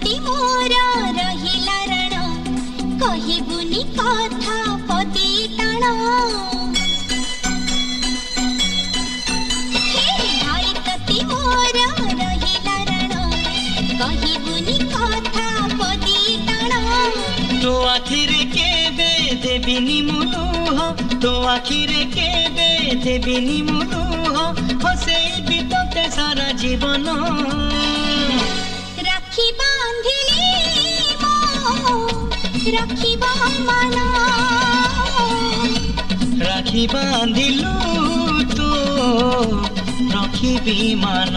प्रति मोर रहिला रण कहिबुनी कथा पदी टाण भाई प्रति मोर रहिला रण कहिबुनी कथा पदी टाण तो आखिरे केबे देबिनी मुलुह तो आखिरे केबे देबिनी मुलुह हसेई बितते सारा जीवन राखी बांधिली मो राखिबा मन राखी बांधिलु तो रखिबी मान।